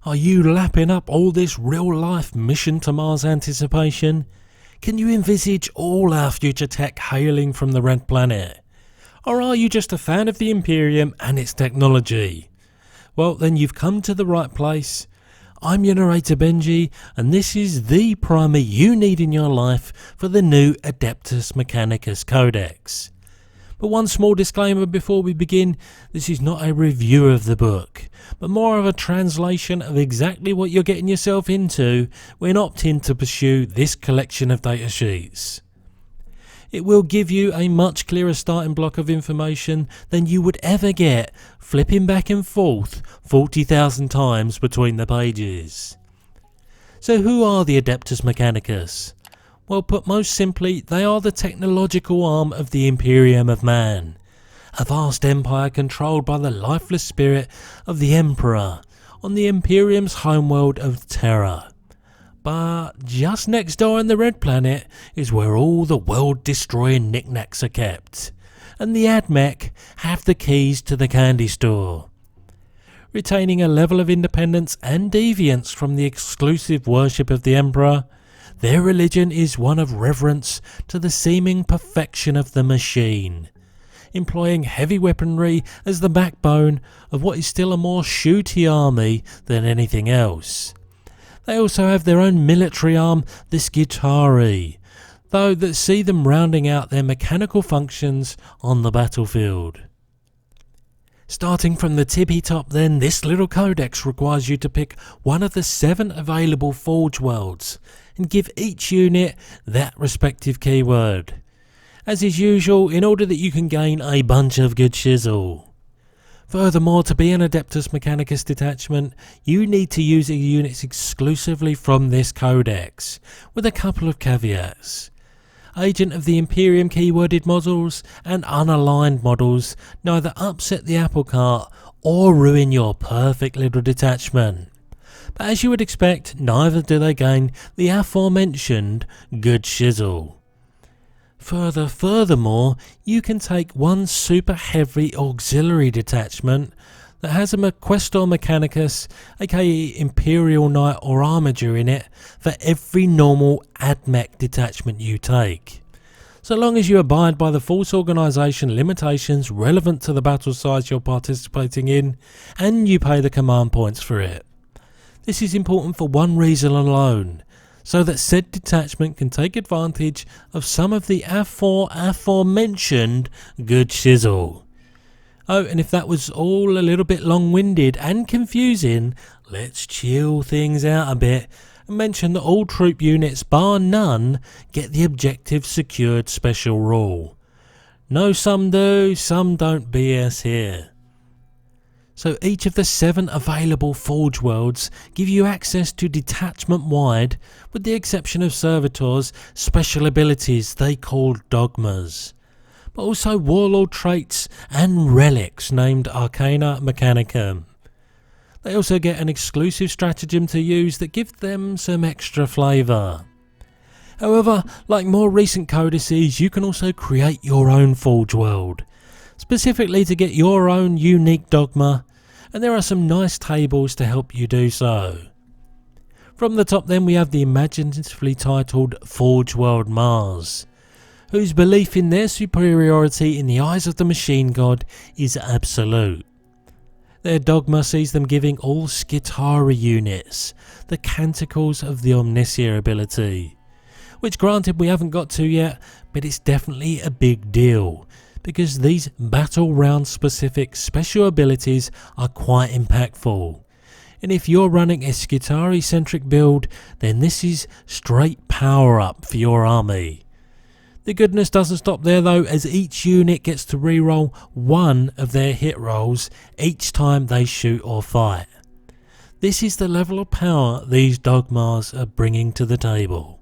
Are you lapping up all this real-life mission to Mars anticipation? Can you envisage all our future tech hailing from the Red Planet? Or are you just a fan of the Imperium and its technology? Well, then you've come to the right place. I'm your narrator Benji, and this is the primer you need in your life for the new Adeptus Mechanicus Codex. But one small disclaimer before we begin: this is not a review of the book, but more of a translation of exactly what you're getting yourself into when opting to pursue this collection of datasheets. It will give you a much clearer starting block of information than you would ever get flipping back and forth 40,000 times between the pages. So who are the Adeptus Mechanicus? Well, put most simply, they are the technological arm of the Imperium of Man, a vast empire controlled by the lifeless spirit of the Emperor on the Imperium's homeworld of Terra. But just next door on the Red Planet is where all the world-destroying knickknacks are kept, and the AdMech have the keys to the candy store. Retaining a level of independence and deviance from the exclusive worship of the Emperor, their religion is one of reverence to the seeming perfection of the machine, employing heavy weaponry as the backbone of what is still a more shooty army than anything else. They also have their own military arm, the Skitari, though that see them rounding out their mechanical functions on the battlefield. Starting from the tippy top then, this little codex requires you to pick one of the 7 available forge worlds and give each unit that respective keyword, as is usual, in order that you can gain a bunch of good shizzle. Furthermore, to be an Adeptus Mechanicus detachment, you need to use units exclusively from this codex, with a couple of caveats. Agent of the Imperium keyworded models and unaligned models neither upset the apple cart or ruin your perfect little detachment. But as you would expect, neither do they gain the aforementioned good shizzle. Furthermore, you can take one super heavy auxiliary detachment that has a Questor Mechanicus, aka Imperial Knight or Armiger in it, for every normal AdMech detachment you take, so long as you abide by the force organisation limitations relevant to the battle size you're participating in, and you pay the command points for it. This is important for one reason alone: so that said detachment can take advantage of some of the aforementioned good shizzle. Oh, and if that was all a little bit long-winded and confusing, let's chill things out a bit and mention that all troop units, bar none, get the objective secured special rule. No, some do, some don't BS here. So each of the 7 available forge worlds give you access to detachment-wide, with the exception of servitors, special abilities they call dogmas, but also warlord traits and relics named Arcana Mechanicum. They also get an exclusive stratagem to use that gives them some extra flavour. However, like more recent codices, you can also create your own forge world, specifically to get your own unique dogma, and there are some nice tables to help you do so. From the top then we have the imaginatively titled Forge World Mars, whose belief in their superiority in the eyes of the machine god is absolute. Their dogma sees them giving all Skitari units the Canticles of the Omnisia ability, which granted we haven't got to yet, but it's definitely a big deal, because these battle round specific special abilities are quite impactful. And if you're running a Skitari centric build, then this is straight power up for your army. The goodness doesn't stop there though, as each unit gets to reroll one of their hit rolls each time they shoot or fight. This is the level of power these dogmas are bringing to the table.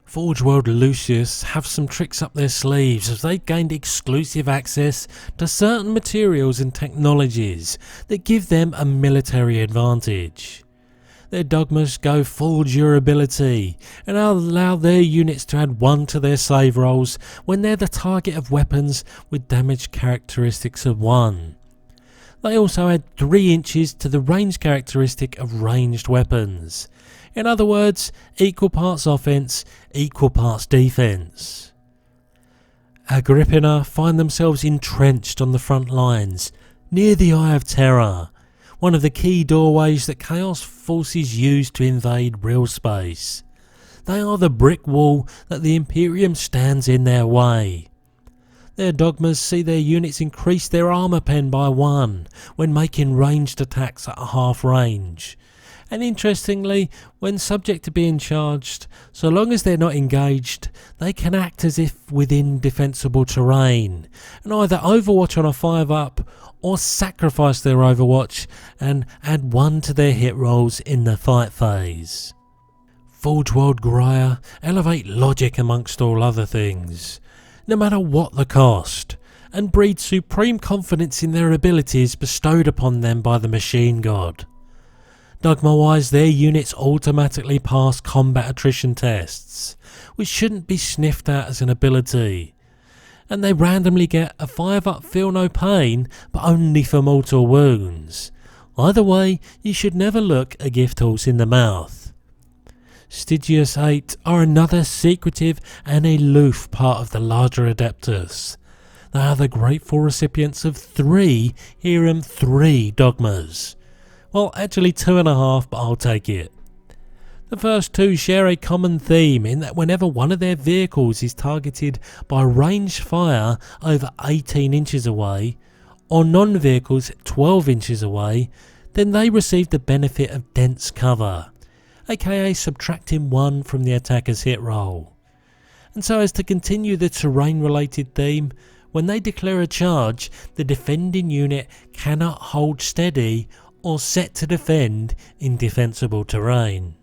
Forge World Lucius have some tricks up their sleeves, as they've gained exclusive access to certain materials and technologies that give them a military advantage. Their dogmas go full durability and allow their units to add 1 to their save rolls when they're the target of weapons with damage characteristics of 1. They also add 3 inches to the range characteristic of ranged weapons. In other words, equal parts offense, equal parts defense. Agrippina find themselves entrenched on the front lines, near the Eye of Terror, one of the key doorways that Chaos forces use to invade real space. They are the brick wall that the Imperium stands in their way. Their dogmas see their units increase their armour pen by 1 when making ranged attacks at half range. And interestingly, when subject to being charged, so long as they're not engaged, they can act as if within defensible terrain, and either overwatch on a 5-up, or sacrifice their overwatch and add 1 to their hit rolls in the fight phase. Forge World Graia elevate logic amongst all other things, no matter what the cost, and breed supreme confidence in their abilities bestowed upon them by the machine god. Dogma-wise, their units automatically pass combat attrition tests, which shouldn't be sniffed at as an ability, and they randomly get a 5-up feel no pain, but only for mortal wounds. Either way, you should never look a gift horse in the mouth. Stygius 8 are another secretive and aloof part of the larger Adeptus. They are the grateful recipients of 3, hear 'em, 3 dogmas. Well, actually 2.5, but I'll take it. The first 2 share a common theme in that whenever one of their vehicles is targeted by ranged fire over 18 inches away, or non-vehicles 12 inches away, then they receive the benefit of dense cover, aka subtracting 1 from the attacker's hit roll. And so as to continue the terrain-related theme, when they declare a charge, the defending unit cannot hold steady or set to defend in defensible terrain.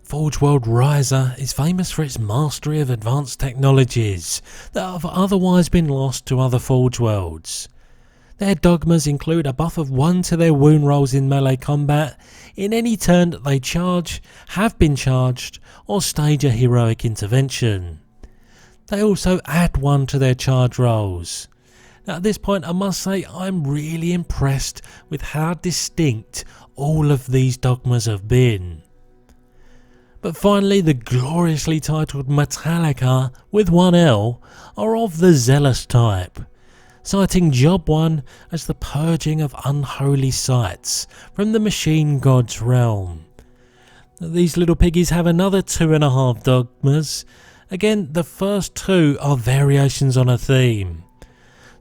Forge World Riser is famous for its mastery of advanced technologies that have otherwise been lost to other Forge Worlds. Their dogmas include a buff of 1 to their wound rolls in melee combat in any turn that they charge, have been charged, or stage a heroic intervention. They also add 1 to their charge rolls. Now at this point I must say I'm really impressed with how distinct all of these dogmas have been. But finally, the gloriously titled Metallica with 1L are of the zealous type, citing Job 1 as the purging of unholy sites from the machine god's realm. These little piggies have another 2.5 dogmas. Again, the first 2 are variations on a theme.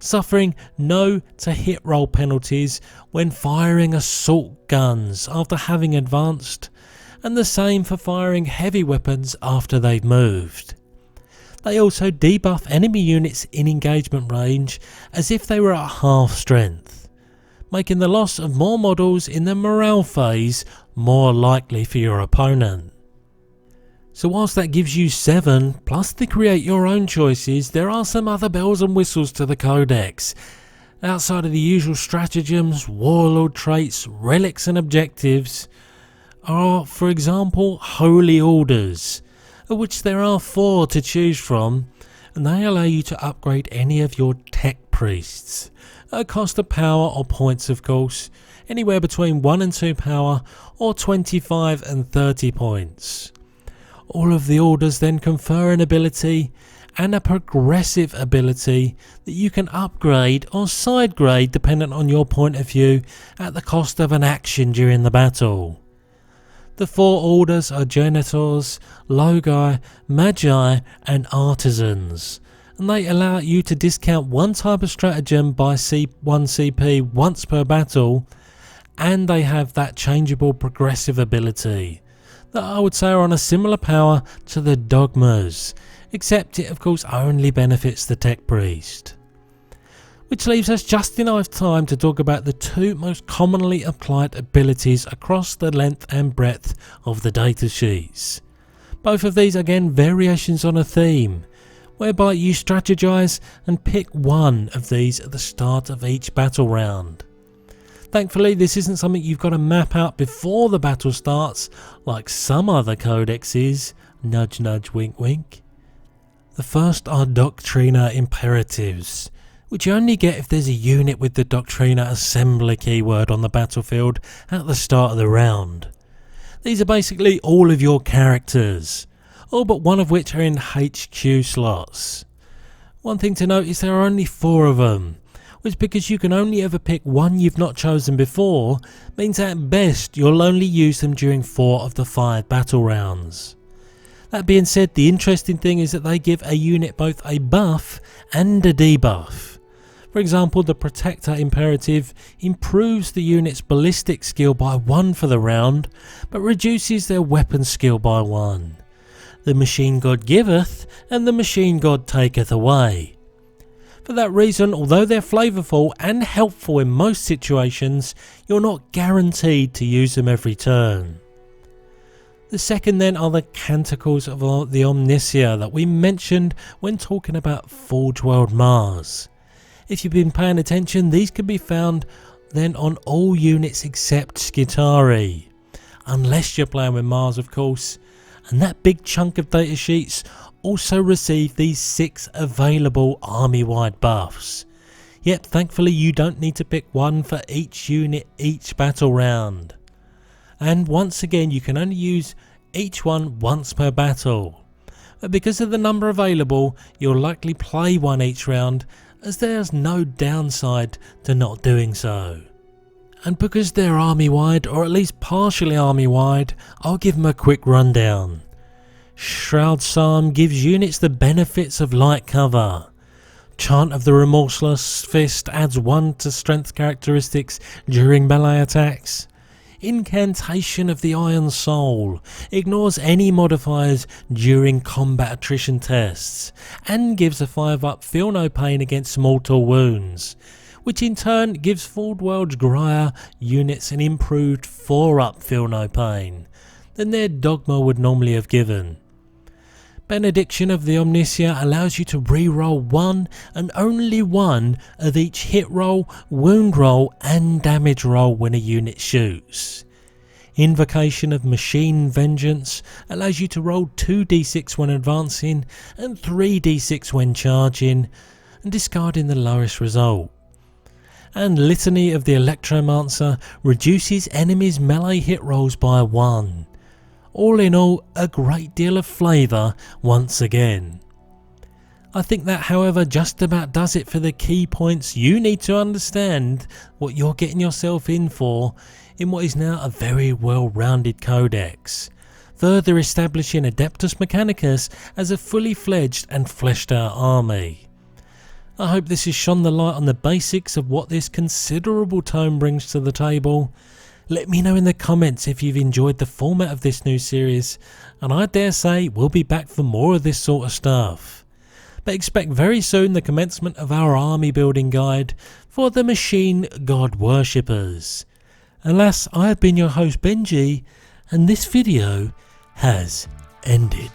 Suffering no to hit roll penalties when firing assault guns after having advanced, and the same for firing heavy weapons after they've moved. They also debuff enemy units in engagement range as if they were at half strength, making the loss of more models in the morale phase more likely for your opponent. So whilst that gives you 7, plus the create your own choices, there are some other bells and whistles to the codex. Outside of the usual stratagems, warlord traits, relics and objectives are, for example, holy orders, of which there are 4 to choose from, and they allow you to upgrade any of your tech priests, at a cost of power or points of course, anywhere between 1 and 2 power or 25 and 30 points. All of the orders then confer an ability and a progressive ability that you can upgrade or side grade dependent on your point of view at the cost of an action during the battle. The 4 orders are Genitors, Logi, Magi and Artisans, and they allow you to discount one type of stratagem by 1 CP once per battle, and they have that changeable progressive ability that I would say are on a similar power to the dogmas, except it of course only benefits the tech priest. Which leaves us just enough time to talk about the 2 most commonly applied abilities across the length and breadth of the datasheets. Both of these again variations on a theme, whereby you strategize and pick one of these at the start of each battle round. Thankfully this isn't something you've got to map out before the battle starts like some other codexes, nudge nudge wink wink. The first are Doctrina imperatives, which you only get if there's a unit with the Doctrina assembler keyword on the battlefield at the start of the round. These are basically all of your characters, all but one of which are in HQ slots. One thing to note is there are only 4 of them, which, because you can only ever pick one you've not chosen before, means at best you'll only use them during 4 of the 5 battle rounds. That being said, the interesting thing is that they give a unit both a buff and a debuff. For example, the Protector Imperative improves the unit's ballistic skill by 1 for the round, but reduces their weapon skill by 1. The Machine God giveth, and the Machine God taketh away. For that reason, although they're flavourful and helpful in most situations, you're not guaranteed to use them every turn. The second then are the Canticles of the Omnisia that we mentioned when talking about Forge World Mars. If you've been paying attention, these can be found then on all units except Skitari, unless you're playing with Mars of course, and that big chunk of datasheets also receive these 6 available army-wide buffs. Yet thankfully you don't need to pick one for each unit each battle round. And once again you can only use each one once per battle. But because of the number available, you'll likely play one each round, as there's no downside to not doing so. And because they're army-wide, or at least partially army-wide, I'll give them a quick rundown. Shroud Psalm gives units the benefits of light cover. Chant of the Remorseless Fist adds 1 to strength characteristics during melee attacks. Incantation of the Iron Soul ignores any modifiers during combat attrition tests, and gives a 5-up Feel No Pain against mortal wounds, which in turn gives Forge World Graia units an improved 4-up Feel No Pain than their Dogma would normally have given. Benediction of the Omnisia allows you to re-roll 1 and only 1 of each hit roll, wound roll and damage roll when a unit shoots. Invocation of Machine Vengeance allows you to roll 2d6 when advancing and 3d6 when charging, and discarding the lowest result. And Litany of the Electromancer reduces enemies' melee hit rolls by 1. All in all, a great deal of flavour once again. I think that however just about does it for the key points you need to understand what you're getting yourself in for in what is now a very well-rounded codex, further establishing Adeptus Mechanicus as a fully fledged and fleshed out army. I hope this has shone the light on the basics of what this considerable tome brings to the table. Let me know in the comments if you've enjoyed the format of this new series, and I dare say we'll be back for more of this sort of stuff. But expect very soon the commencement of our army building guide for the Machine God worshippers. Alas, I have been your host Benji, and this video has ended.